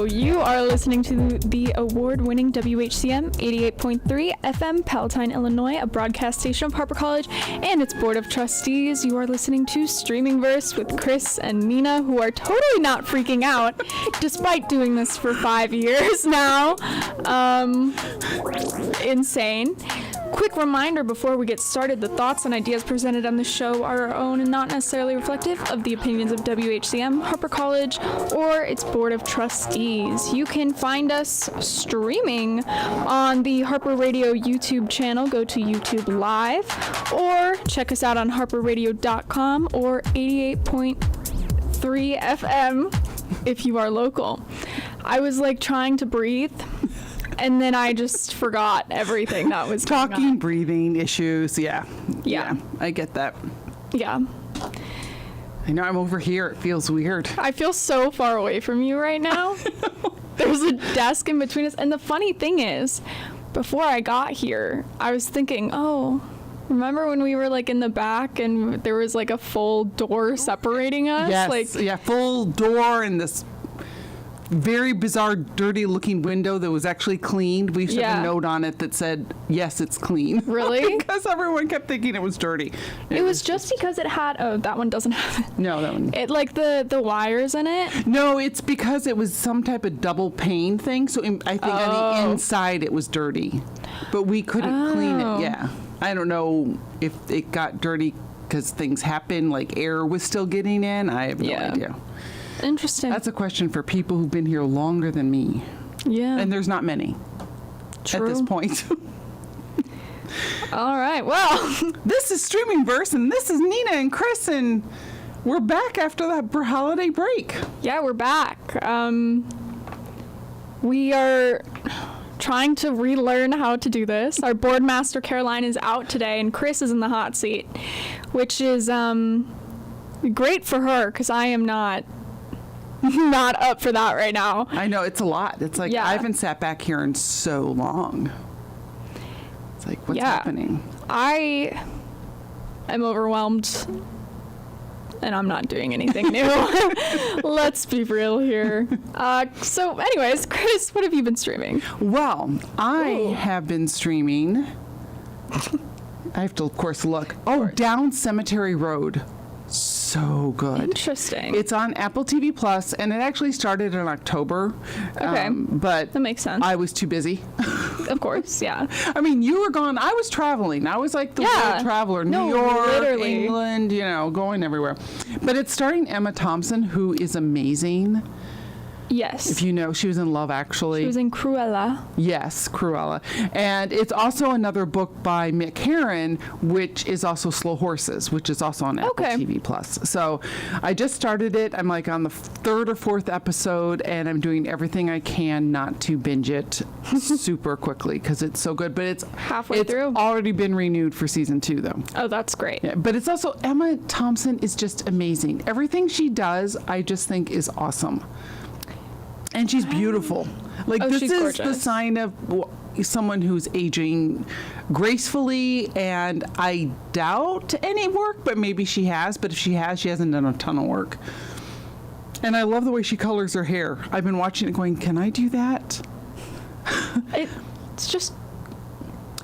Hello, you are listening to the award-winning WHCM 88.3 FM, Palatine, Illinois, a broadcast station of Harper College and its Board of Trustees. You are listening to Streaming Verse with Chris and Nina, who are totally not freaking out, despite doing this for 5 years now. Insane. Quick reminder before we get started, the thoughts and ideas presented on the show are our own and not necessarily reflective of the opinions of WHCM, Harper College, or its Board of Trustees. You can find us streaming on the Harper Radio YouTube channel. Go to YouTube Live, or check us out on harperradio.com or 88.3 FM if you are local. I was like trying to breathe, and then I just forgot everything that was talking, breathing issues. Yeah, I get that. Yeah. I know, I'm over here. It feels weird. I feel so far away from you right now. There's a desk in between us. And the funny thing is, before I got here, I was thinking, oh, remember when we were like in the back and there was like a full door separating us? Yes, full door and this very bizarre, dirty looking window that was actually cleaned. We used to have a note on it that said, yes, it's clean. Really? Because everyone kept thinking it was dirty. It was just because it had, that one doesn't have it. No, that one. It like the wires in it? No, it's because it was some type of double pane thing. So I think on the inside it was dirty. But we couldn't clean it. Yeah. I don't know if it got dirty because things happen, like air was still getting in. I have no idea. Interesting. That's a question for people who've been here longer than me. Yeah. And there's not many. True. At this point. All right. Well, this is Streaming Verse, and this is Nina and Chris, and we're back after that holiday break. Yeah, we're back. We are trying to relearn how to do this. Our board master, Caroline, is out today, and Chris is in the hot seat, which is great for her, because I am not up for that right now. I know, it's a lot. It's like, I haven't sat back here in so long. It's like, what's happening? I am overwhelmed, and I'm not doing anything new. Let's be real here. So anyways, Chris, what have you been streaming? Well, I have been streaming. I have to, of course, look. Down Cemetery Road. So good. Interesting. It's on Apple TV Plus, and it actually started in October. Okay. But that makes sense. I was too busy. Of course, yeah. I mean, you were gone. I was traveling. I was like the world traveler. New York, literally. England, going everywhere. But it's starring Emma Thompson, who is amazing. Yes. If you know, she was in Love Actually. She was in Cruella. Yes, Cruella. And it's also another book by Mick Herron, which is also Slow Horses, which is also on Apple TV Plus. So I just started it. I'm like on the third or fourth episode, and I'm doing everything I can not to binge it super quickly because it's so good. But it's halfway through. It's already been renewed for season 2, though. Oh, that's great. Yeah, but it's also, Emma Thompson is just amazing. Everything she does, I just think is awesome. And she's beautiful. Like, this is the sign of someone who's aging gracefully, and I doubt any work, but maybe she has. But if she has, she hasn't done a ton of work. And I love the way she colors her hair. I've been watching it going, can I do that? It's just...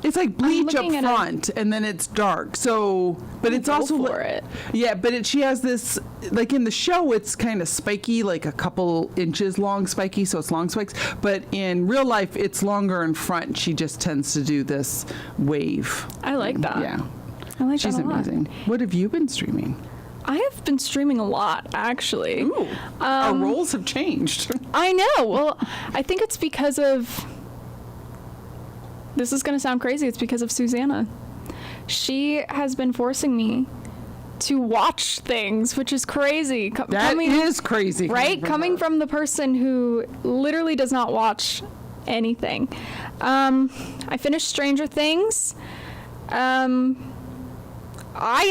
It's like bleach up front, and then it's dark. So, but it's also for it. Yeah, but she has this, like in the show, it's kind of spiky, like a couple inches long spiky, so it's long spikes. But in real life, it's longer in front. She just tends to do this wave. I like that. Yeah, I like She's that a lot. amazing. What have you been streaming? I have been streaming a lot, actually. Ooh, our roles have changed. I know. Well, I think it's because of... This is going to sound crazy. It's because of Susanna. She has been forcing me to watch things, which is crazy. That is crazy. Right? Coming from the person who literally does not watch anything. I finished Stranger Things. I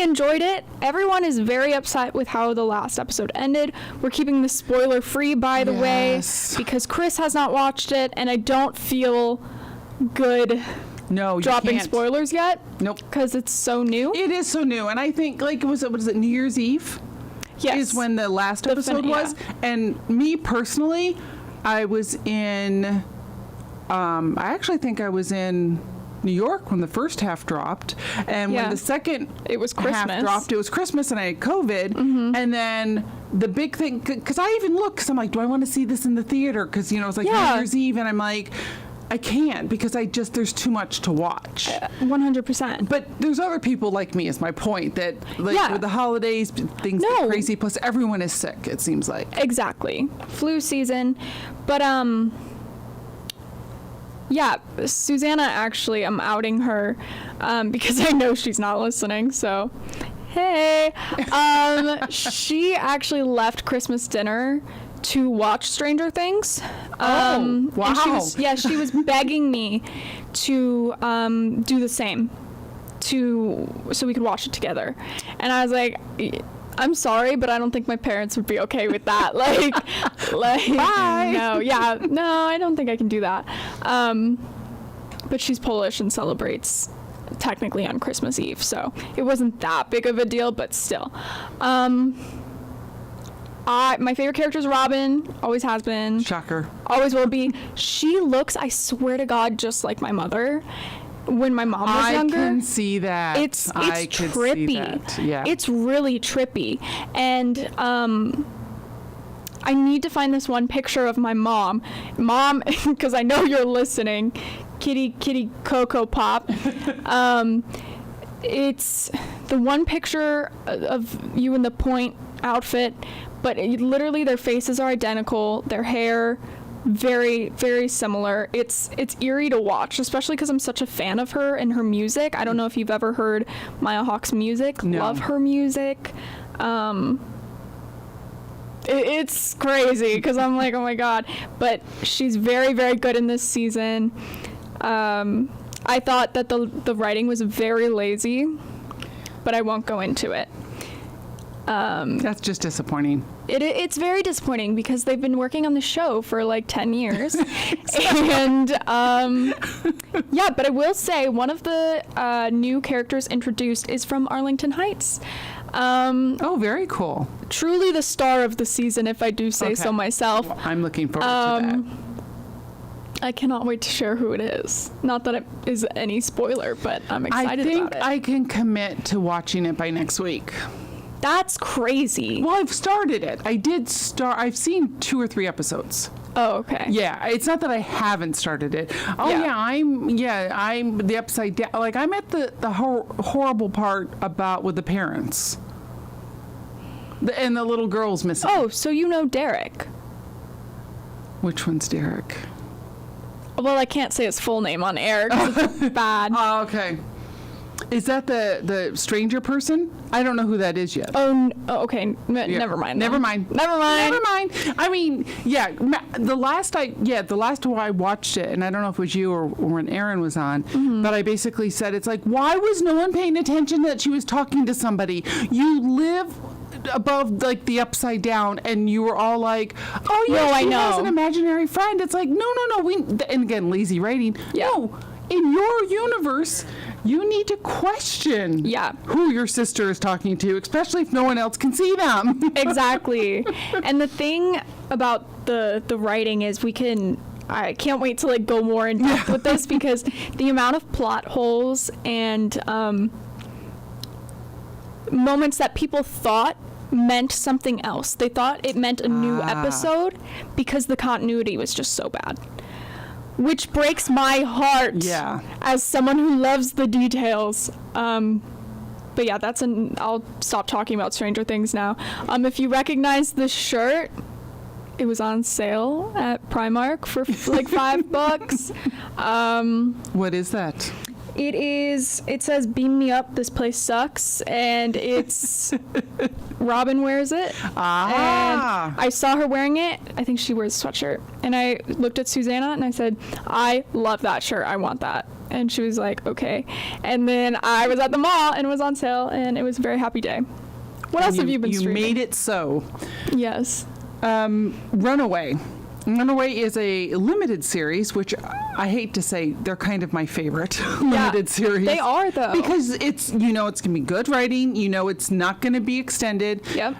enjoyed it. Everyone is very upset with how the last episode ended. We're keeping this spoiler free, by the way, because Chris has not watched it, and I don't feel good dropping spoilers yet. Nope. Because it's so new. It is so new. And I think, like, was it New Year's Eve? Yes. Is when the last episode was. And me personally, I was in, I actually think I was in New York when the first half dropped, and when the second it was Christmas. half dropped, it was Christmas, and I had COVID, and then the big thing, because I even looked, because I'm like, do I want to see this in the theater? Because, you know, it's like New Year's Eve, and I'm like, I can't, because there's too much to watch. 100%. But there's other people like me, is my point, that like with the holidays, things get crazy, plus everyone is sick, it seems like. Exactly. Flu season. But, yeah, Susanna, actually, I'm outing her because I know she's not listening, so hey. She actually left Christmas dinner to watch Stranger Things. Wow. And she was begging me to do the same so we could watch it together. And I was like, I'm sorry, but I don't think my parents would be okay with that. Like Bye. No, I don't think I can do that. But she's Polish and celebrates technically on Christmas Eve, so it wasn't that big of a deal, but still. My favorite character is Robin, always has been. Shocker. Always will be. She looks, I swear to God, just like my mother. When my mom was younger. I can see that. It's trippy. Yeah. It's really trippy. And I need to find this one picture of my mom. Mom, because I know you're listening. Kitty Cocoa Pop. It's the one picture of you in the point outfit, but literally their faces are identical. Their hair, very, very similar. It's eerie to watch, especially because I'm such a fan of her and her music. I don't know if you've ever heard Maya Hawke's music. No. Love her music. It's crazy because I'm like, oh my God. But she's very, very good in this season. I thought that the writing was very lazy, but I won't go into it. That's just disappointing. It's very disappointing because they've been working on the show for like 10 years. And but I will say one of the new characters introduced is from Arlington Heights. Very cool. Truly the star of the season, if I do say so myself. Well, I'm looking forward to that. I cannot wait to share who it is. Not that it is any spoiler, but I'm excited about it. I think I can commit to watching it by next week. That's crazy. Well, I've started it. I've seen 2 or 3 episodes. Oh, okay. Yeah, it's not that I haven't started it. Oh, I'm the upside down. Like, I'm at the horrible part with the parents. And the little girl's missing. Oh, so you know Derek. Which one's Derek? Well, I can't say his full name on air 'cause it's bad. Oh, okay. Is that the stranger person? I don't know who that is yet. Okay. Never mind. Never mind. I mean, the last time I watched it, and I don't know if it was you or when Aaron was on, but I basically said, it's like, why was no one paying attention that she was talking to somebody? You live above like the upside down, and you were all like, oh yeah, she has an imaginary friend. It's like, no, and again, lazy writing. No, in your universe, you need to question who your sister is talking to, especially if no one else can see them. Exactly. And the thing about the writing is I can't wait to like go more in depth with this because the amount of plot holes and moments that people thought meant something else. They thought it meant a new episode because the continuity was just so bad. Which breaks my heart as someone who loves the details. But yeah, I'll stop talking about Stranger Things now. If you recognize this shirt, it was on sale at Primark for like $5. What is that? It says beam me up, this place sucks, and it's Robin wears it. And I saw her wearing it. I think she wears a sweatshirt. And I looked at Susanna and I said, I love that shirt, I want that. And she was like, okay. And then I was at the mall and it was on sale, and it was a very happy day. What else have you been streaming? You made it so. Yes. Runaway. Runaway is a limited series, which I hate to say, they're kind of my favorite limited series. They are, though. Because it's going to be good writing. It's not going to be extended. Yep.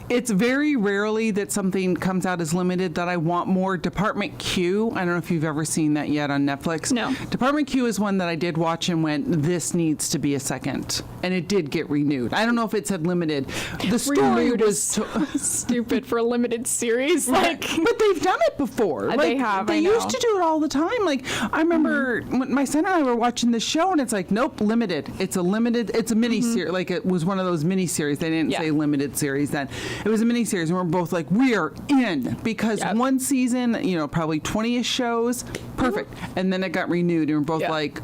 It's very rarely that something comes out as limited that I want more. Department Q, I don't know if you've ever seen that yet on Netflix. No. Department Q is one that I did watch and went, this needs to be a second. And it did get renewed. I don't know if it said limited. The story was stupid for a limited series. Like, but they've done it before. Like, they have. They used to do it all the time. Like, I remember when my son and I were watching this show, and it's like, nope, limited. It's a mini series. Like, it was one of those mini series. They didn't say limited series then. It was a mini series, and we're both like, we are in, because one season, probably 20-ish shows, perfect. And then it got renewed, and we're both like,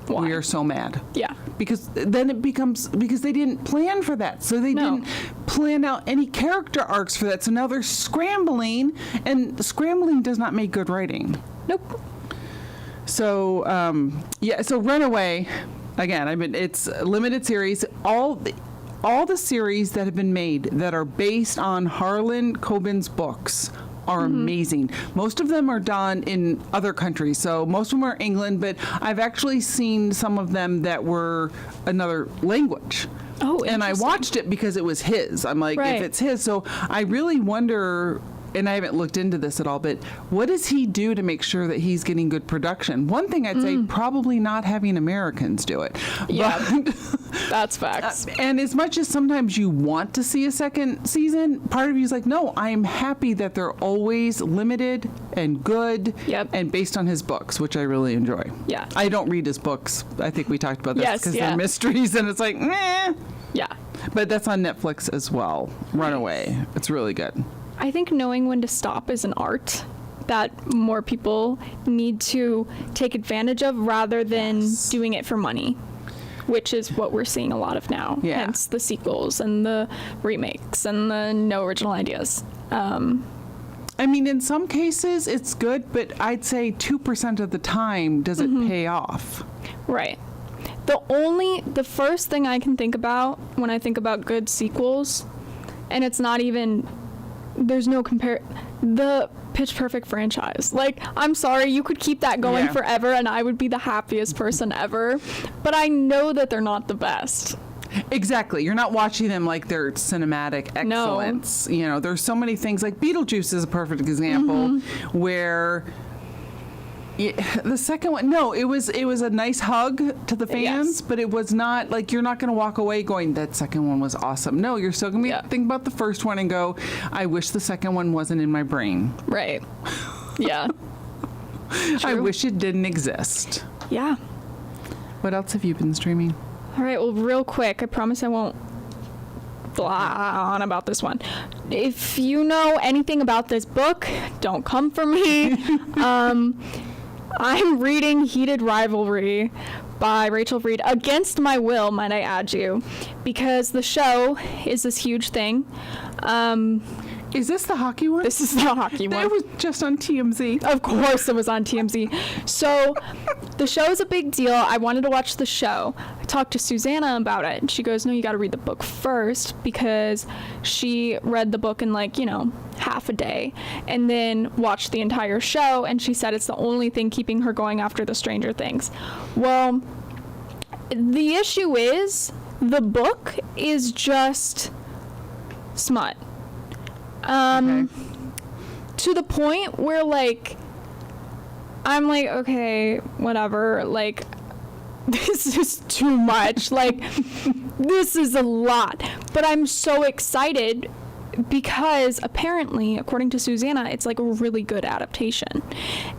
why? We are so mad. Yeah. Because then it becomes, because they didn't plan for that. So they didn't plan out any character arcs for that. So now they're scrambling, and scrambling does not make good writing. Nope. So, so Runaway, again, it's a limited series. All the series that have been made that are based on Harlan Coben's books are amazing. Most of them are done in other countries. So most of them are England, but I've actually seen some of them that were another language. Oh, and I watched it because it was his. I'm like, if it's his. So I really wonder, and I haven't looked into this at all, but what does he do to make sure that he's getting good production? One thing I'd say, probably not having Americans do it. Yeah, but, that's facts. And as much as sometimes you want to see a second season, part of you is like, no, I'm happy that they're always limited and good and based on his books, which I really enjoy. Yeah. I don't read his books. I think we talked about this because they're mysteries, and it's like, meh. Yeah. But that's on Netflix as well. Runaway. It's really good. I think knowing when to stop is an art that more people need to take advantage of rather than doing it for money, which is what we're seeing a lot of now. Yeah. Hence the sequels and the remakes and the no original ideas. I mean, in some cases it's good, but I'd say 2% of the time does it pay off. Right. The first thing I can think about when I think about good sequels, and it's not even, there's no the Pitch Perfect franchise. Like, I'm sorry, you could keep that going forever and I would be the happiest person ever, but I know that they're not the best. Exactly. You're not watching them like they're cinematic excellence. No. There's so many things, like Beetlejuice is a perfect example where the second one, no, it was a nice hug to the fans, but it was not like, you're not going to walk away going, that second one was awesome. No, you're still going to think about the first one and go, I wish the second one wasn't in my brain. Right. Yeah. I wish it didn't exist. Yeah. What else have you been streaming? All right, well, real quick, I promise I won't blah on about this one. If you know anything about this book, don't come for me. I'm reading Heated Rivalry by Rachel Reed, against my will, might I add you, because the show is this huge thing. Is this the hockey one? This is the hockey one. It was just on TMZ. Of course it was on TMZ. So the show is a big deal. I wanted to watch the show. I talked to Susanna about it, and she goes, no, you got to read the book first, because she read the book in half a day and then watched the entire show, and she said it's the only thing keeping her going after the Stranger Things. Well, the issue is the book is just smut. To the point where I'm like, okay, whatever, this is too much, this is a lot, but I'm so excited because apparently, according to Susanna, it's a really good adaptation.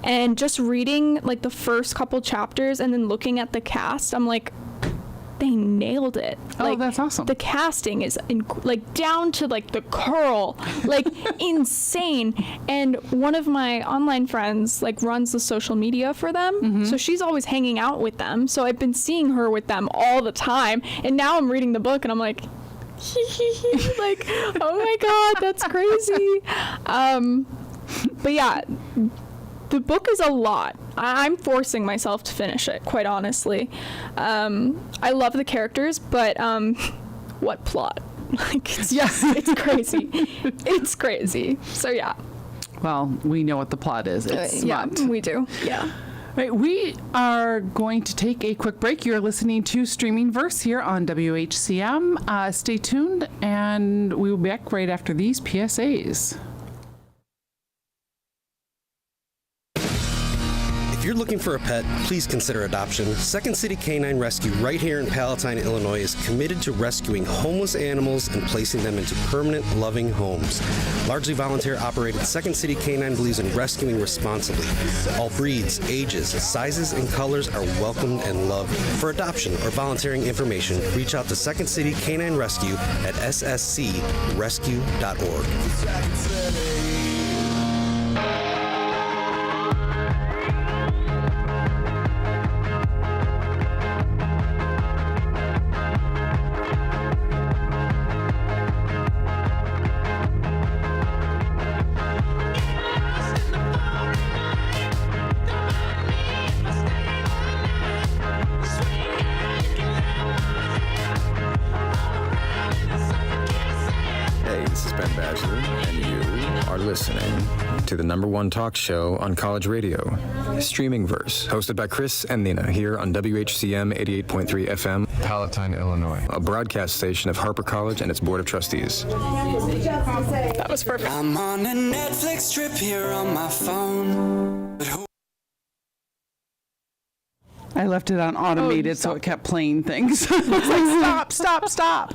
And just reading the first couple chapters and then looking at the cast, I'm like, they nailed it. Oh, that's awesome. The casting is down to the curl, insane. And one of my online friends runs the social media for them, so she's always hanging out with them. So I've been seeing her with them all the time, and now I'm reading the book and I'm like, oh my god, that's crazy. But yeah, the book is a lot. I'm forcing myself to finish it, quite honestly. I love the characters, but what plot? It's crazy. It's crazy. So yeah. Well, we know what the plot is. It's smut. Yeah, we do. Yeah. Right, we are going to take a quick break. You're listening to Streaming Verse here on WHCM. Stay tuned, and we will be back right after these PSAs. If you're looking for a pet, please consider adoption. Second City Canine Rescue right here in Palatine, Illinois is committed to rescuing homeless animals and placing them into permanent, loving homes. Largely volunteer operated, Second City Canine believes in rescuing responsibly. All breeds, ages, sizes, and colors are welcomed and loved. For adoption or volunteering information, reach out to Second City Canine Rescue at sscrescue.org. To the #1 talk show on college radio, Streaming Verse, hosted by Chris and Nina here on WHCM 88.3 FM, Palatine, Illinois, a broadcast station of Harper College and its Board of Trustees. That was perfect. I'm on a Netflix trip here on my phone. I left it on automated, so it kept playing things. I was like, stop.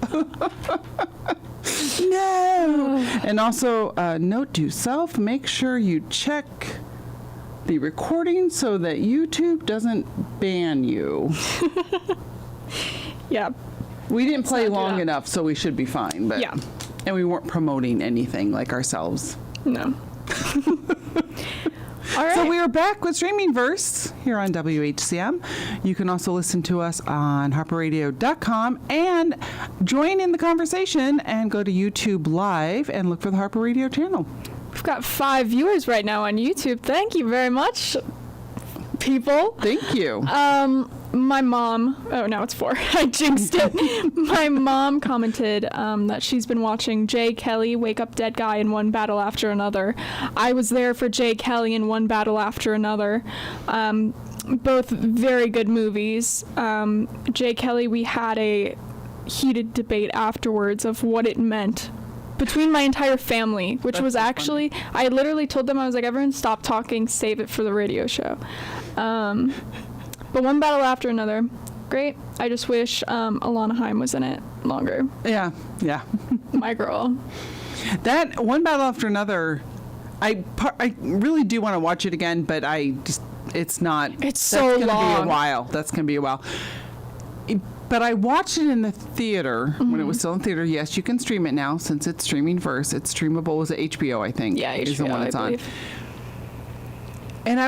No. And also, note to self, make sure you check the recording so that YouTube doesn't ban you. Yeah. We didn't play long enough, so we should be fine. But yeah. And we weren't promoting anything like ourselves. No. All right. So we are back with Streaming Verse here on WHCM. You can also listen to us on harperradio.com and join in the conversation and go to YouTube Live and look for the Harper Radio channel. We've got 5 viewers right now on YouTube. Thank you very much, people. Thank you. My mom, oh, now it's 4. I jinxed it. My mom commented that she's been watching Jay Kelly, Wake Up Dead Guy, and One Battle After Another. I was there for Jay Kelly and One Battle After Another. Both very good movies. Jay Kelly, we had a heated debate afterwards of what it meant between my entire family, which That's was so actually, funny. I literally told them, I was like, everyone stop talking, save it for the radio show. But One Battle After Another, great. I just wish Alana Haim was in it longer. Yeah. My girl. That One Battle After Another, I really do want to watch it again, but it's not. It's so long. That's going to be a while. But I watched it in the theater when it was still in theater. Yes, you can stream it now since it's Streaming Verse. It's streamable. Was it HBO, I think? Yeah, is HBO, the one it's I on. believe. And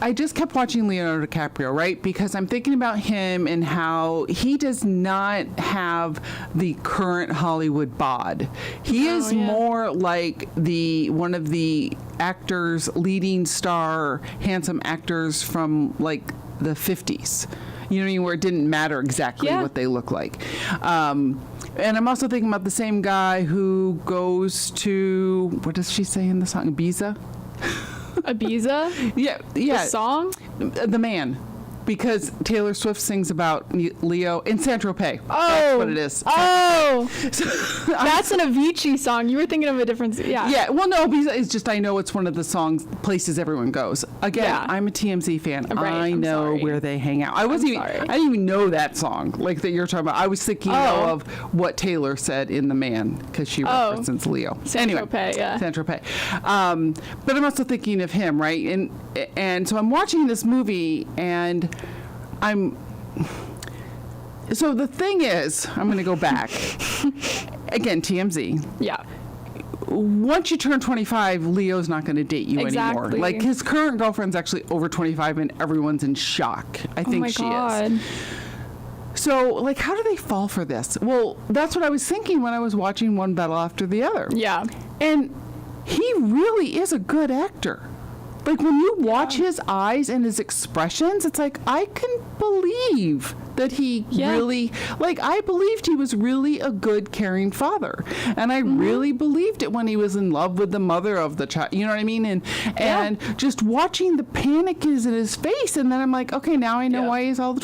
I just kept watching Leonardo DiCaprio, right? Because I'm thinking about him and how he does not have the current Hollywood bod. He is more like one of the actors, leading star, handsome actors from like the 50s. You know what I mean? Where it didn't matter exactly what they look like. And I'm also thinking about the same guy who goes to, what does she say in the song? Ibiza? Ibiza? Yeah. The song? The man. Because Taylor Swift sings about Leo in Saint-Tropez. Oh. That's what it is. Oh. That's an Avicii song. You were thinking of a different... Yeah. Yeah. Well, no, it's just I know it's one of the places everyone goes. Again, I'm a TMZ fan. Right, I know where they hang out. I didn't even know that song like that you're talking about. I was thinking of what Taylor said in The Man because she represents Leo. Saint-Tropez, yeah. Saint-Tropez. But I'm also thinking of him, right? And so I'm watching this movie and so the thing is, I'm going to go back. Again, TMZ. Yeah. Once you turn 25, Leo's not going to date you anymore. Like, his current girlfriend's actually over 25 and everyone's in shock. I think she is. So, like, how do they fall for this? Well, that's what I was thinking when I was watching One Battle After the Other. Yeah. And he really is a good actor. Like, when you watch his eyes and his expressions, it's like, I can believe that he really, like, I believed he was really a good, caring father. And I really believed it when he was in love with the mother of the child. You know what I mean? And just watching the panic is in his face. And then I'm like, okay, now I know why he's all the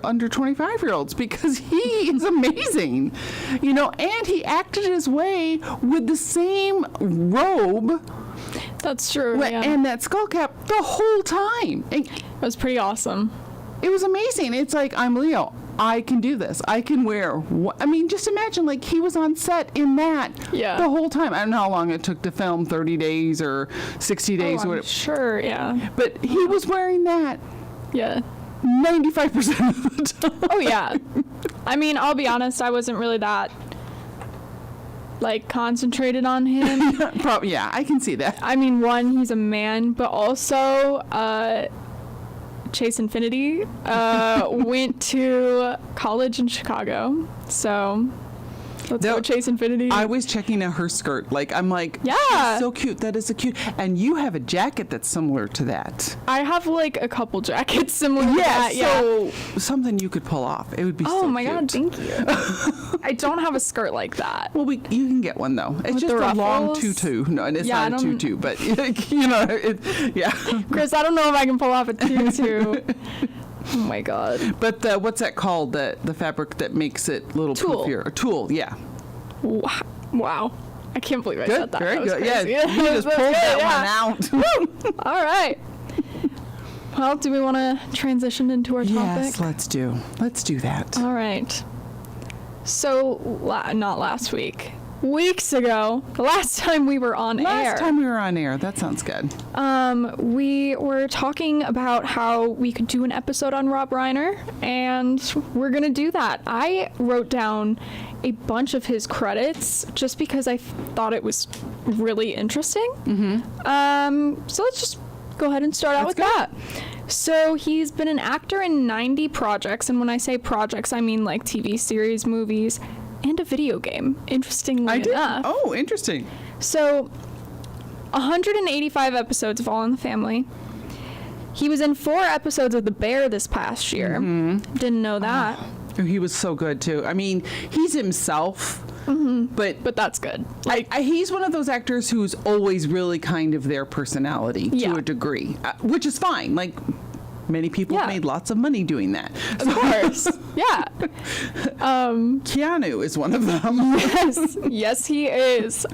under 25-year-olds, because he is amazing. You know, and he acted his way with the same robe. That's true. And that skull cap the whole time. It was pretty awesome. It was amazing. It's like, I'm Leo. I can do this. I can wear. I mean, just imagine, like, he was on set in that the whole time. I don't know how long it took to film, 30 days or 60 days. I'm sure, But he was wearing that. Yeah. 95% of the time. Oh, yeah. I mean, I'll be honest, I wasn't really that, like, concentrated on him. Probably, yeah, I can see that. I mean, one, he's a man, but also, Chase Infinity went to college in Chicago, so let's go Chase Infinity. I was checking out her skirt. Like, I'm like, yeah, she's so cute. That is a cute. And you have a jacket that's similar to that. I have like a couple jackets similar to that. So something you could pull off. It would be so cute. Oh my God, thank you. I don't have a skirt like that. Well, you can get one though. It's with just a long tutu. No, and it's not a tutu, but you know, Chris, I don't know if I can pull off a tutu. Oh my God. But what's that called? The fabric that makes it a little poofier. A tulle, yeah. Wow. I can't believe I said that. Very that was good. Crazy. Yeah, you just pulled that one out. All right. Well, do we want to transition into our topic? Yes, let's do that. All right. So, not last week. Weeks ago, the last time we were on air. Last time we were on air. That sounds good. We were talking about how we could do an episode on Rob Reiner, and we're going to do that. I wrote down a bunch of his credits just because I thought it was really interesting. So let's just go ahead and start out with that. So he's been an actor in 90 projects, and when I say projects, I mean like TV series, movies, and a video game, interestingly enough. Oh, interesting. So 185 episodes of All in the Family. He was in 4 episodes of The Bear this past year. Didn't know that. Oh, he was so good too. I mean, he's himself, but that's good. Like, he's one of those actors who's always really kind of their personality to a degree, which is fine. Like, many people have made lots of money doing that. Of course. Yeah. Keanu is one of them. Yes, he is.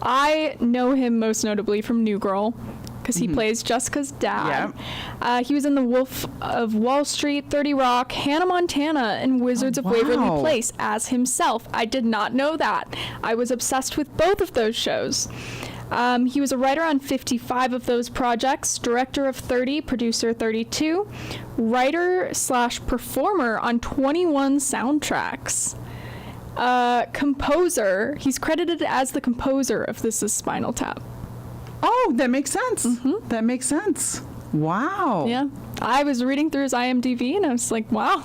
I know him most notably from New Girl, because he plays Jessica's dad. He was in The Wolf of Wall Street, 30 Rock, Hannah Montana, and Wizards of Waverly Place as himself. I did not know that. I was obsessed with both of those shows. He was a writer on 55 of those projects, director of 30, producer 32, writer/performer on 21 soundtracks. Composer, he's credited as the composer of This Is Spinal Tap. Oh, that makes sense. That makes sense. Wow. Yeah. I was reading through his IMDb and I was like, wow.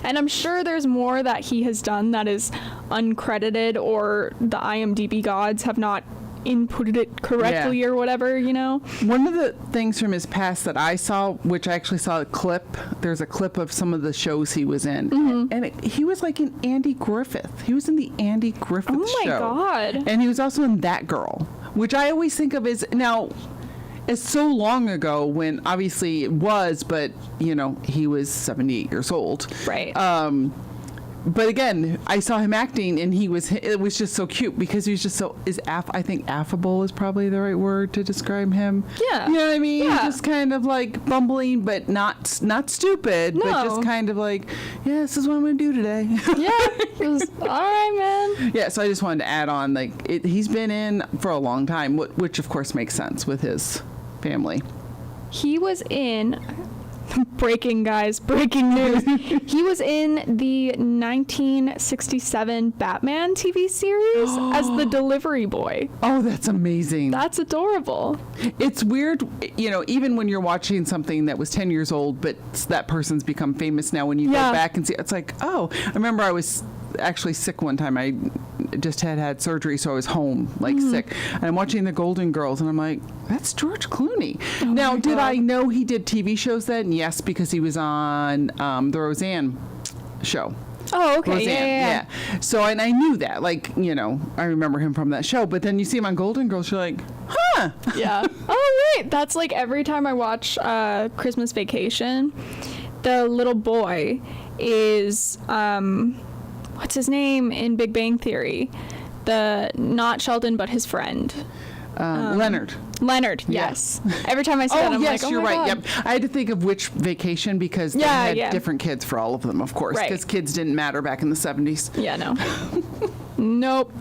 And I'm sure there's more that he has done that is uncredited, or the IMDb gods have not inputted it correctly or whatever, you know? One of the things from his past that I saw, which I actually saw a clip, there's a clip of some of the shows he was in. And he was like in Andy Griffith. He was in the Andy Griffith show. Oh my God. And he was also in That Girl, which I always think of as, now, it's so long ago when obviously it was, but, you know, he was 78 years old. Right. But again, I saw him acting, and it was just so cute because he was just so, I think affable is probably the right word to describe him. Yeah. You know what I mean? Yeah. Just kind of like bumbling, but not stupid, but just kind of like, yeah, this is what I'm going to do today. All right, man. Yeah, so I just wanted to add on, like, he's been in for a long time, which of course makes sense with his family. He was in... Breaking news. He was in the 1967 Batman TV series as the delivery boy. Oh, that's amazing. That's adorable. It's weird, you know, even when you're watching something that was 10 years old, but that person's become famous now, when you go back and see, it's like, oh, I remember I was actually sick one time. I just had surgery, so I was home, like, sick. And I'm watching The Golden Girls, and I'm like, that's George Clooney. Now, did I know he did TV shows then? Yes, because he was on the Roseanne show. Oh, okay. Roseanne, yeah. So, and I knew that, like, you know, I remember him from that show. But then you see him on Golden Girls, you're like, huh. Yeah. Oh, wait. That's like every time I watch Christmas Vacation, the little boy is, what's his name in Big Bang Theory? Not Sheldon, but his friend. Leonard. Leonard, yes. Every time I see that, I'm yes, like, oh you're my right. God. Yep. I had to think of which vacation because they had different kids for all of them, of course, because kids didn't matter back in the 70s. Yeah, no. Nope.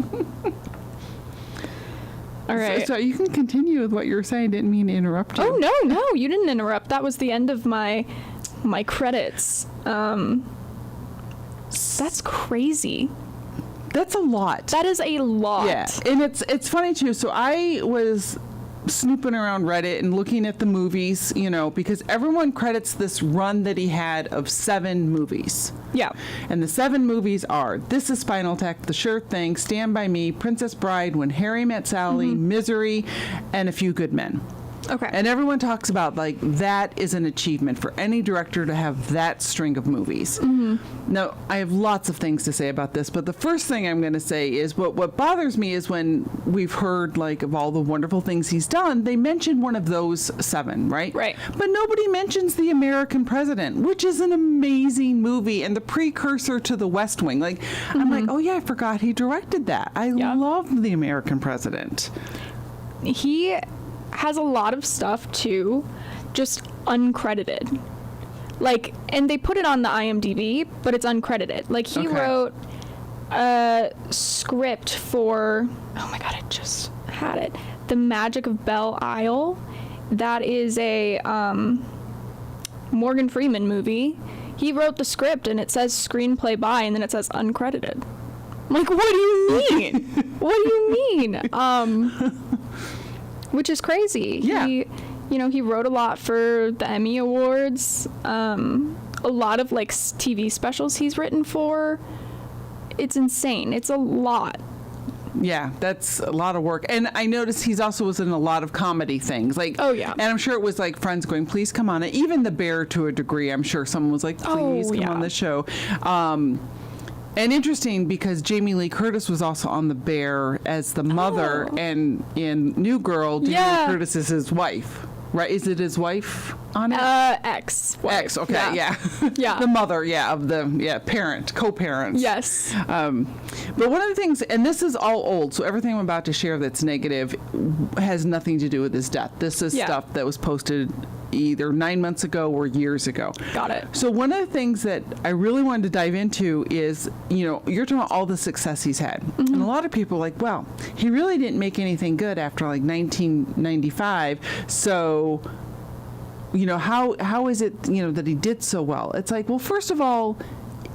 All right. So you can continue with what you were saying. Didn't mean to interrupt you. Oh, no, you didn't interrupt. That was the end of my credits. That's crazy. That's a lot. That is a lot. Yeah, and it's funny too. So I was snooping around Reddit and looking at the movies, you know, because everyone credits this run that he had of 7 movies. Yeah. And the 7 movies are This Is Spinal Tap, The Sure Thing, Stand By Me, Princess Bride, When Harry Met Sally, Misery, and A Few Good Men. Okay. And everyone talks about, like, that is an achievement for any director to have that string of movies. Now, I have lots of things to say about this, but the first thing I'm going to say is what bothers me is when we've heard, like, of all the wonderful things he's done, they mention one of those 7, right? Right. But nobody mentions The American President, which is an amazing movie and the precursor to The West Wing. Like, I'm like, oh, yeah, I forgot he directed that. I love The American President. He has a lot of stuff too, just uncredited. Like, and they put it on the IMDb, but it's uncredited. Like, he wrote a script for, oh my God, I just had it. The Magic of Belle Isle. That is a Morgan Freeman movie. He wrote the script and it says screenplay by, and then it says uncredited. I'm like, what do you mean? What do you mean? Which is crazy. Yeah. He wrote a lot for the Emmy Awards. A lot of, like, TV specials he's written for. It's insane. It's a lot. Yeah, that's a lot of work. And I noticed he's also was in a lot of comedy things. Like, oh, yeah. And I'm sure it was like friends going, please come on. Even The Bear, to a degree, I'm sure someone was like, please come on the show. And interesting because Jamie Lee Curtis was also on The Bear as the mother, and in New Girl, Jamie Lee Curtis is his wife, right? Is it his wife on it? Ex-wife. Ex, okay, yeah. Yeah. The mother, of the, parent, co-parents. Yes. But one of the things, and this is all old, so everything I'm about to share that's negative has nothing to do with his death. This is stuff that was posted either 9 months ago or years ago. Got it. So one of the things that I really wanted to dive into is, you're talking about all the success he's had. And a lot of people are like, well, he really didn't make anything good after like 1995. So, how is it, that he did so well? It's like, well, first of all,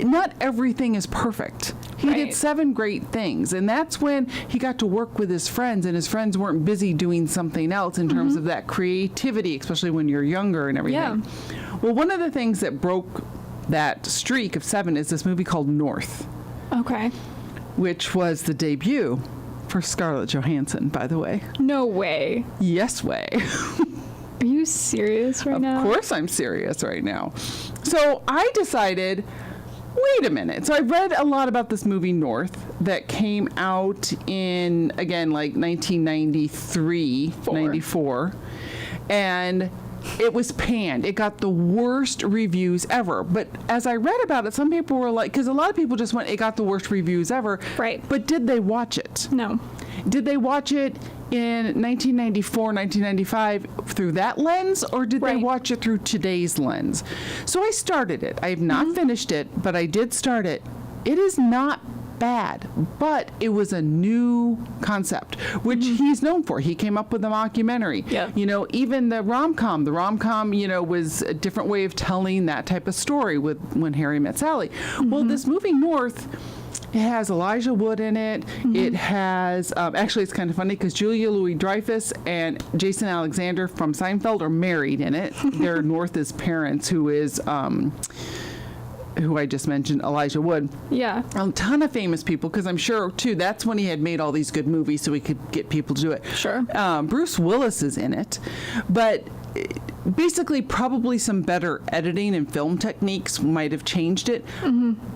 not everything is perfect. He did 7 great things, and that's when he got to work with his friends, and his friends weren't busy doing something else in terms of that creativity, especially when you're younger and everything. Yeah. Well, one of the things that broke that streak of 7 is this movie called North. Okay. Which was the debut for Scarlett Johansson, by the way. No way. Yes way. Are you serious right now? Of course I'm serious right now. So I decided, wait a minute. So I read a lot about this movie North that came out in, again, like 1993, 94. And it was panned. It got the worst reviews ever. But as I read about it, some people were like, because a lot of people just went, it got the worst reviews ever. Right. But did they watch it? No. Did they watch it in 1994, 1995 through that lens, or did they watch it through today's lens? So I started it. I have not finished it, but I did start it. It is not bad, but it was a new concept, which he's known for. He came up with a mockumentary. Yeah. Even the rom-com, was a different way of telling that type of story with When Harry Met Sally. Well, this movie North, it has Elijah Wood in it. It has, actually it's kind of funny because Julia Louis-Dreyfus and Jason Alexander from Seinfeld are married in it. They're North's parents, who is who I just mentioned, Elijah Wood. Yeah. A ton of famous people, because I'm sure, too, that's when he had made all these good movies so he could get people to do it. Sure. Bruce Willis is in it. But basically, probably some better editing and film techniques might have changed it.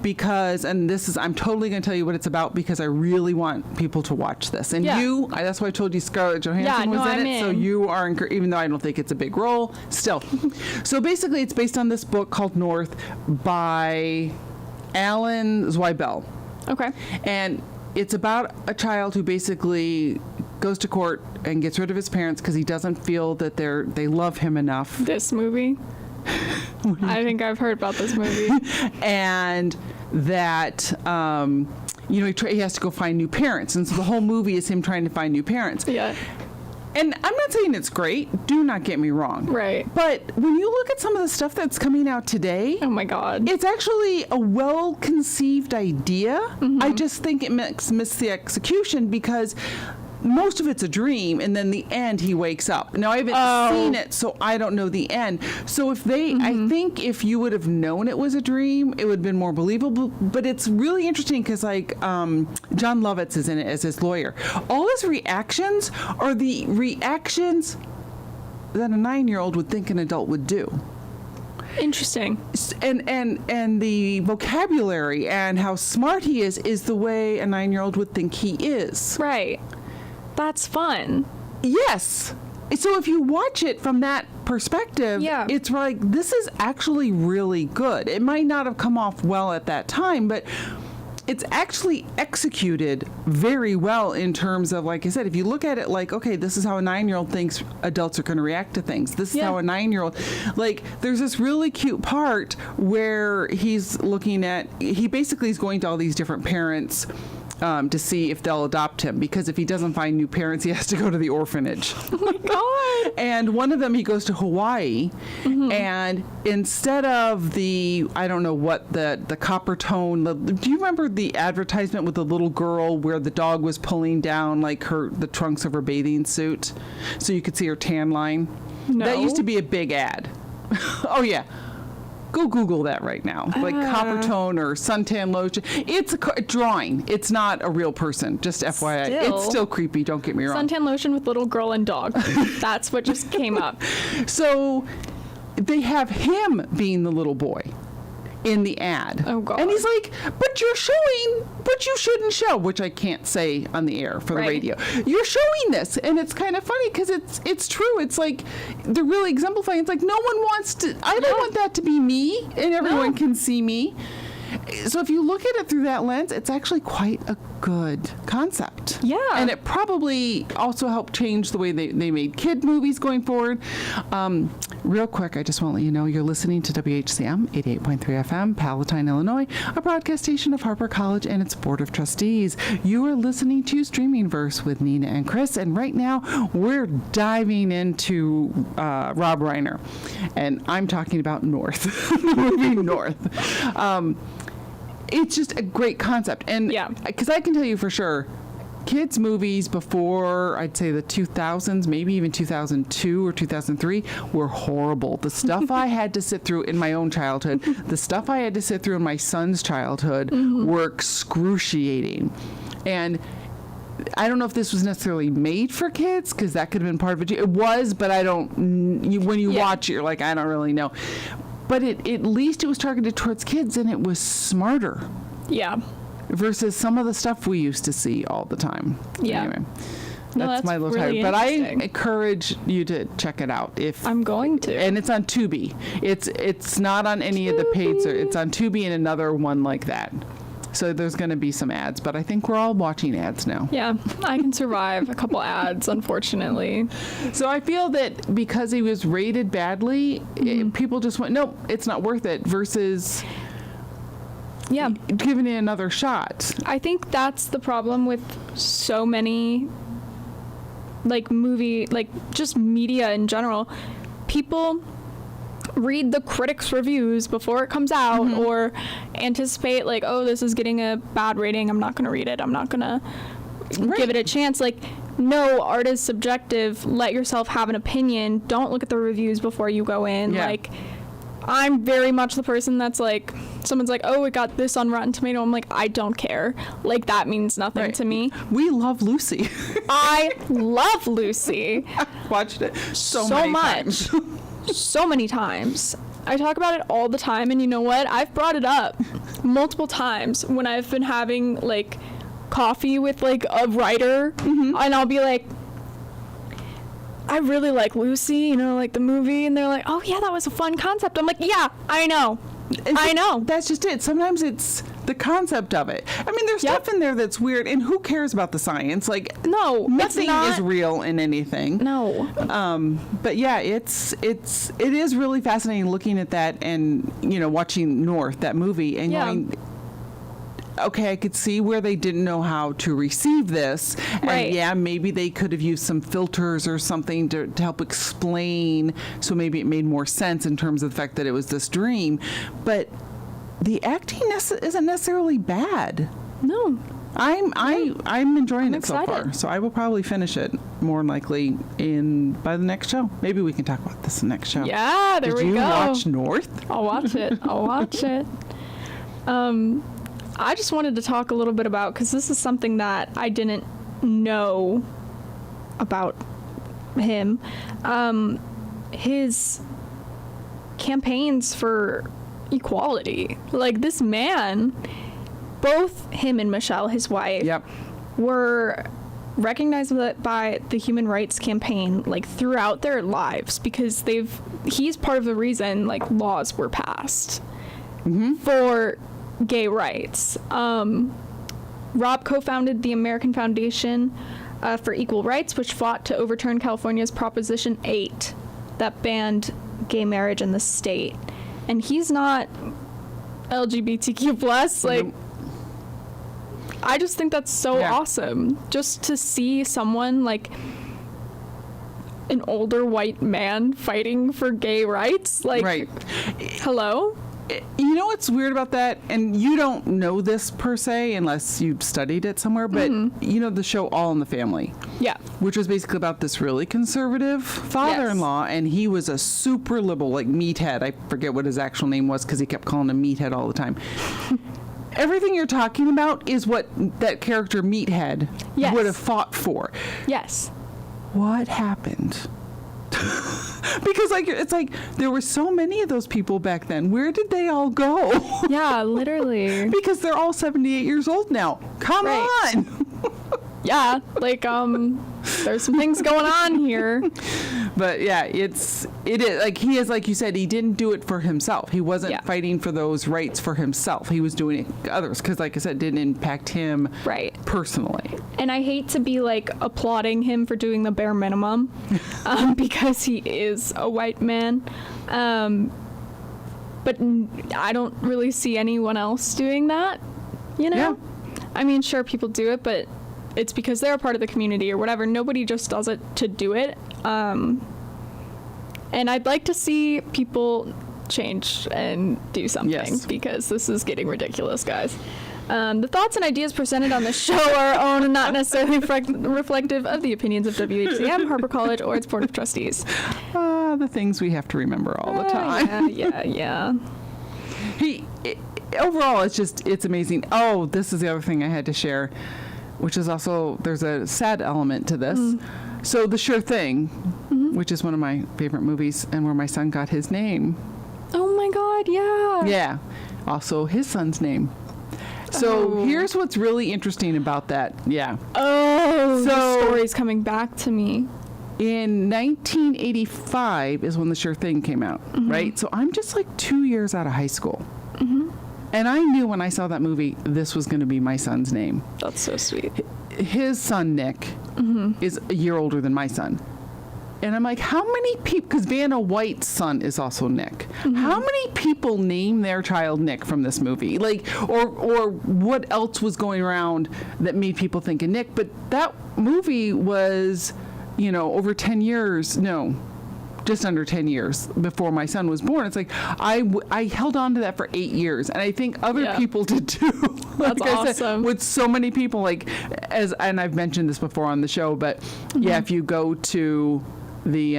Because, and this is, I'm totally going to tell you what it's about because I really want people to watch this. And that's why I told you Scarlett Johansson was in it. So you are, even though I don't think it's a big role, still. So basically, it's based on this book called North by Alan Zweibel. Okay. And it's about a child who basically goes to court and gets rid of his parents because he doesn't feel that they love him enough. This movie? I think I've heard about this movie. And that, he has to go find new parents. And so the whole movie is him trying to find new parents. Yeah. And I'm not saying it's great. Do not get me wrong. Right. But when you look at some of the stuff that's coming out today, oh my God, it's actually a well-conceived idea. I just think it missed the execution because most of it's a dream, and then the end he wakes up. Now, I haven't seen it, so I don't know the end. So if I think if you would have known it was a dream, it would have been more believable. But it's really interesting because, John Lovitz is in it as his lawyer. All his reactions are the reactions that a 9-year-old would think an adult would do. Interesting. And the vocabulary and how smart he is the way a 9-year-old would think he is. Right. That's fun. Yes. So if you watch it from that perspective, it's like, this is actually really good. It might not have come off well at that time, but it's actually executed very well in terms of, like I said, if you look at it like, okay, this is how a 9-year-old thinks adults are going to react to things. This is how a 9-year-old, there's this really cute part where he's looking at, he basically is going to all these different parents to see if they'll adopt him, because if he doesn't find new parents, he has to go to the orphanage. Oh my God. And one of them, he goes to Hawaii, and instead of I don't know what, the copper tone, do you remember the advertisement with the little girl where the dog was pulling down the trunks of her bathing suit so you could see her tan line? No. That used to be a big ad. Oh yeah. Go Google that right now. Copper tone or suntan lotion. It's a drawing. It's not a real person. Just FYI. It's still creepy. Don't get me wrong. Suntan lotion with little girl and dog. That's what just came up. So they have him being the little boy in the ad. Oh, God. And he's like, but you're showing what you shouldn't show, which I can't say on the air for the radio. You're showing this. And it's kind of funny because it's true. It's like, they're really exemplifying. It's like, no one wants to, I don't want that to be me, and everyone can see me. So if you look at it through that lens, it's actually quite a good concept. Yeah. And it probably also helped change the way they made kid movies going forward. Real quick, I just want to let you know you're listening to WHCM 88.3 FM, Palatine, Illinois, a broadcast station of Harper College and its Board of Trustees. You are listening to Streaming Verse with Nina and Chris, and right now we're diving into Rob Reiner, and I'm talking about North, the movie North. It's just a great concept. And because I can tell you for sure, kids' movies before, I'd say the 2000s, maybe even 2002 or 2003, were horrible. The stuff I had to sit through in my own childhood, the stuff I had to sit through in my son's childhood were excruciating. And I don't know if this was necessarily made for kids, because that could have been part of it. It was, but I don't, when you watch it, you're like, I don't really know. But at least it was targeted towards kids, and it was smarter. Yeah. Versus some of the stuff we used to see all the time. Yeah. Anyway, that's my little really title. But I encourage you to check it out. I'm going to. And it's on Tubi. It's not on any of the paid. It's on Tubi and another one like that. So there's going to be some ads, but I think we're all watching ads now. Yeah, I can survive a couple ads, unfortunately. So I feel that because he was rated badly, people just went, nope, it's not worth it, versus giving it another shot. I think that's the problem with so many, just media in general. People read the critics' reviews before it comes out, or anticipate this is getting a bad rating, I'm not going to read it, I'm not going to give it a chance. No, art is subjective. Let yourself have an opinion. Don't look at the reviews before you go in. I'm very much the person that's like, someone's like, oh, it got this on Rotten Tomato. I'm like, I don't care. Like, that means nothing to me. We love Lucy. I love Lucy. Watched it so many times. So many times. I talk about it all the time, and you know what? I've brought it up multiple times when I've been having, like, coffee with, like, a writer, and I'll be like, I really like Lucy, you know, like the movie, and they're like, oh yeah, that was a fun concept. I'm like, yeah, I know. I know. That's just it. Sometimes it's the concept of it. I mean, there's stuff in there that's weird, and who cares about the science? Like, no, nothing is real in anything. No. But yeah, it is really fascinating looking at that, and you know, watching North, that movie, and going, okay, I could see where they didn't know how to receive this. And yeah, maybe they could have used some filters or something to help explain. So maybe it made more sense in terms of the fact that it was this dream. But the acting isn't necessarily bad. No. I'm enjoying it excited. so far. So I will probably finish it more than likely by the next show. Maybe we can talk about this in the next show. Yeah, there we go. Did you watch North? I'll watch it. I'll watch it. I just wanted to talk a little bit about, because this is something that I didn't know about him, his campaigns for equality. Like, this man, both him and Michelle, his wife, were recognized by the Human Rights Campaign, like, throughout their lives, because he's part of the reason, like, laws were passed for gay rights. Rob co-founded the American Foundation for Equal Rights, which fought to overturn California's Proposition 8 that banned gay marriage in the state. And he's not LGBTQ+. Like, I just think that's so awesome. Just to see someone, like, an older white man fighting for gay rights. Like, hello? You know what's weird about that? And you don't know this per se unless you've studied it somewhere, but you know the show All in the Family. Yeah. Which was basically about this really conservative father-in-law, and he was a super liberal, like meathead. I forget what his actual name was because he kept calling him meathead all the time. Everything you're talking about is what that character meathead would have fought for. Yes. What happened? Because it's like there were so many of those people back then. Where did they all go? Yeah, literally. Because they're all 78 years old now. Come on. Yeah, like there's some things going on here. But yeah, it is like he is, like you said, he didn't do it for himself. He wasn't fighting for those rights for himself. He was doing it for others because, like I said, it didn't impact him personally. And I hate to be like applauding him for doing the bare minimum because he is a white man. But I don't really see anyone else doing that, you know? Yeah. I mean, sure, people do it, but it's because they're a part of the community or whatever. Nobody just does it to do it. And I'd like to see people change and do something because this is getting ridiculous, guys. The thoughts and ideas presented on the show are our own and not necessarily reflective of the opinions of WHCM, Harper College, or its Board of Trustees. The things we have to remember all the time. Yeah. Overall, it's amazing. Oh, this is the other thing I had to share, which is also, there's a sad element to this. So The Sure Thing, which is one of my favorite movies and where my son got his name. Oh my God, yeah. Yeah. Also his son's name. So here's what's really interesting about that. Yeah. Oh, so the story's coming back to me. In 1985 is when The Sure Thing came out, right? So I'm just like 2 years out of high school. And I knew when I saw that movie, this was going to be my son's name. That's so sweet. His son, Nick, is a year older than my son. And I'm like, how many people, because Vanna White's son is also Nick. How many people name their child Nick from this movie? Like, or what else was going around that made people think of Nick? But that movie was, over 10 years, just under 10 years before my son was born. It's like, I held on to that for 8 years. And I think other people did too. That's awesome. I said, with so many people, and I've mentioned this before on the show, but if you go to the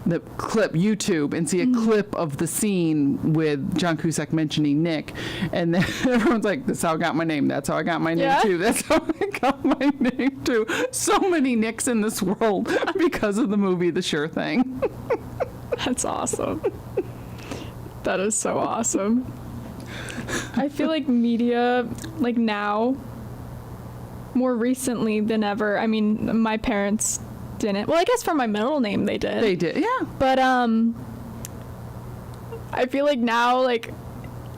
the clip YouTube and see a clip of the scene with John Cusack mentioning Nick, and then everyone's like, "That's how I got my name. That's how I got my name too. That's how I got my name too." So many Nicks in this world because of the movie The Sure Thing. That's awesome. That is so awesome. I feel like media, like now, more recently than ever. I mean, my parents didn't. Well, I guess for my middle name they did. They did, yeah. But I feel like now, like,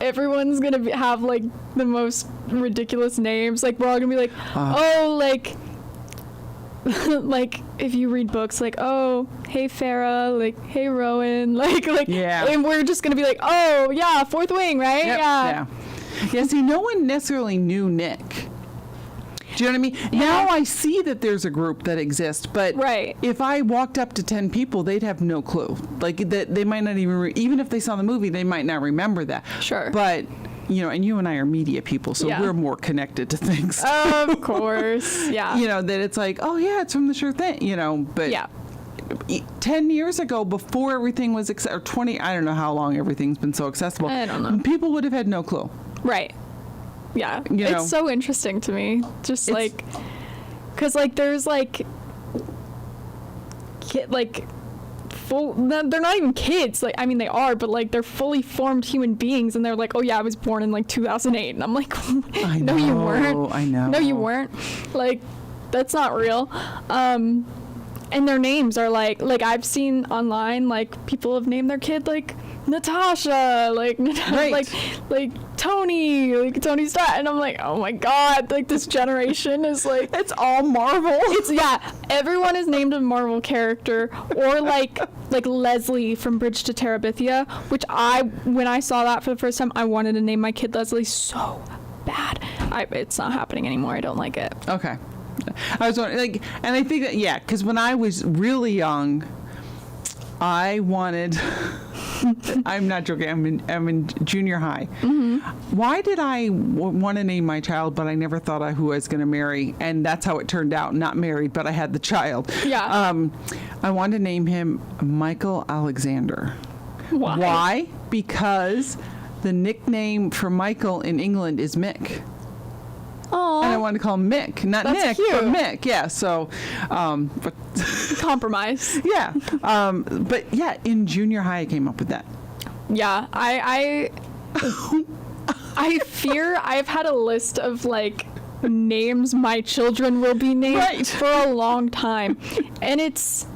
everyone's gonna have like the most ridiculous names. Like, we're all gonna be like, oh, like like if you read books, like, oh, hey Farah, like, hey Rowan, like yeah. And we're just gonna be like, oh yeah, Fourth Wing, right? Yep, yeah. Yeah. See, no one necessarily knew Nick. Do you know what I mean? Yeah. Now I see that there's a group that exists, but if I walked up to 10 people, they'd have no clue. Like, that they might not even, even if they saw the movie, they might not remember that. Sure. But, you know, and you and I are media people, so we're more connected to things. Of course, yeah. You know, that it's like, oh yeah, it's from The Sure Thing, you know, but 10 years ago, before everything was, or 20, I don't know how long everything's been so accessible. I don't know. People would have had no clue. Right. Yeah, you know, it's so interesting to me. Just like, because like there's like, full. They're not even kids. Like, I mean, they are, but like they're fully formed human beings, and they're like, oh yeah, I was born in like 2008, and I'm like, no, you weren't. I know. No, you weren't. Like, that's not real. And their names are like I've seen online, like people have named their kid like Natasha, like like Tony Stark, and I'm like, oh my god, like this generation is like, it's all Marvel. It's everyone is named a Marvel character, or like Leslie from Bridge to Terabithia, which when I saw that for the first time, I wanted to name my kid Leslie so bad. It's not happening anymore. I don't like it. Okay. I was wondering, like, and I think that because when I was really young, I wanted. I'm not joking. I'm in junior high. Mm-hmm. Why did I want to name my child, but I never thought who I was going to marry, and that's how it turned out. Not married, but I had the child. Yeah. I wanted to name him Michael Alexander. Why? Why? Because the nickname for Michael in England is Mick. Aww. And I wanted to call him Mick, not That's Nick, cute. but Mick. Yeah. So, but compromise. Yeah. But yeah, in junior high, I came up with that. Yeah. I fear I've had a list of like names my children will be named for a long time, and it's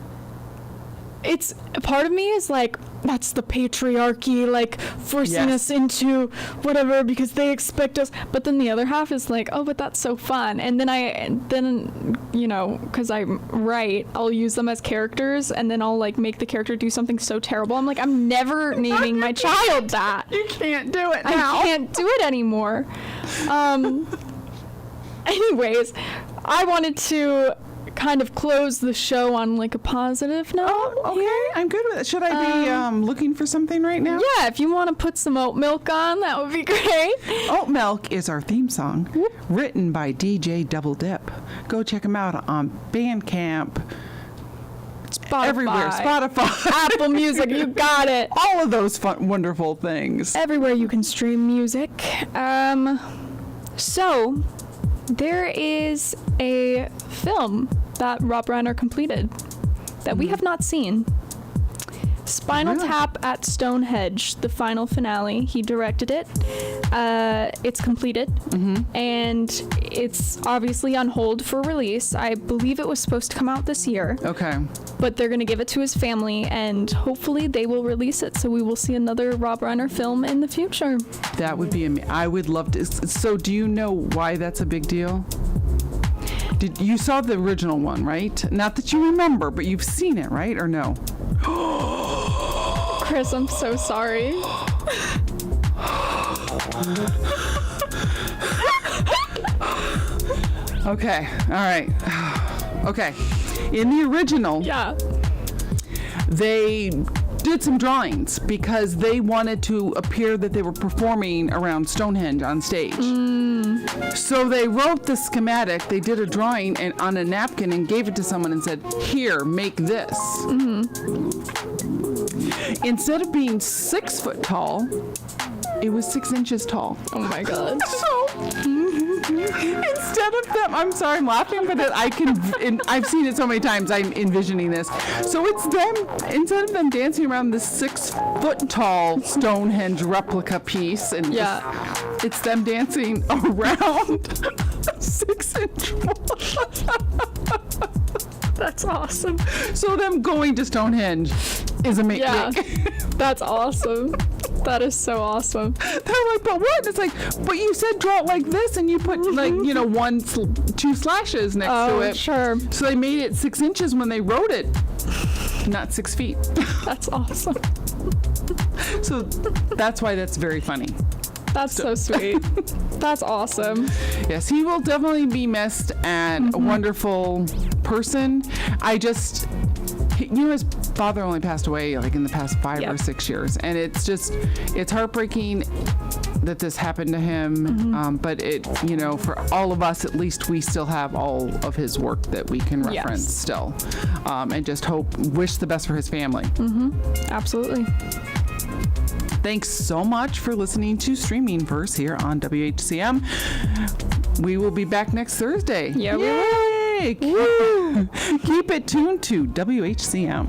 part of me is like, that's the patriarchy, like forcing us into whatever because they expect us. But then the other half is like, oh, but that's so fun. And then you know, because I write, I'll use them as characters, and then I'll like make the character do something so terrible. I'm like, I'm never naming my child that. You can't do it now. I can't do it anymore. Anyways, I wanted to kind of close the show on like a positive note. Oh, okay. Here. I'm good with it. Should I be looking for something right now? Yeah, if you want to put some oat milk on, that would be great. Oat Milk is our theme song, written by DJ Double Dip. Go check him out on Bandcamp. Spotify. Everywhere. Spotify. Apple Music, you got it. All of those fun, wonderful things. Everywhere you can stream music. So, there is a film that Rob Reiner completed that we have not seen. Spinal Tap at Stonehenge, the final finale. He directed it. It's completed, and it's obviously on hold for release. I believe it was supposed to come out this year. Okay. But they're going to give it to his family, and hopefully they will release it, so we will see another Rob Reiner film in the future. That would be amazing. I would love to. So do you know why that's a big deal? You saw the original one, right? Not that you remember, but you've seen it, right? Or no? Chris, I'm so sorry. Okay. All right. Okay. In the original, they did some drawings because they wanted to appear that they were performing around Stonehenge on stage. So they wrote the schematic, they did a drawing on a napkin and gave it to someone and said, here, make this. instead of being 6 foot tall, it was 6 inches tall. Oh my God. So instead of them, I'm sorry, I'm laughing, but I've seen it so many times. I'm envisioning this. So it's them, instead of them dancing around this 6 foot tall Stonehenge replica piece, and it's them dancing around 6 inch wall. That's awesome. So them going to Stonehenge is amazing. Yeah, that's awesome. That is so awesome. They're like, but what? It's like, but you said draw it like this, and you put like, 2 slashes next to it. Sure. So they made it 6 inches when they wrote it, not 6 feet. That's awesome. So that's why that's very funny. That's so sweet. That's awesome. Yes, he will definitely be missed and a wonderful person. His father only passed away like in the past 5 or 6 years, and it's heartbreaking that this happened to him. But for all of us, at least we still have all of his work that we can reference still, and just wish the best for his family. Absolutely. Thanks so much for listening to Streaming Verse here on WHCM. We will be back next Thursday. Yeah, Yay! Keep it tuned to WHCM.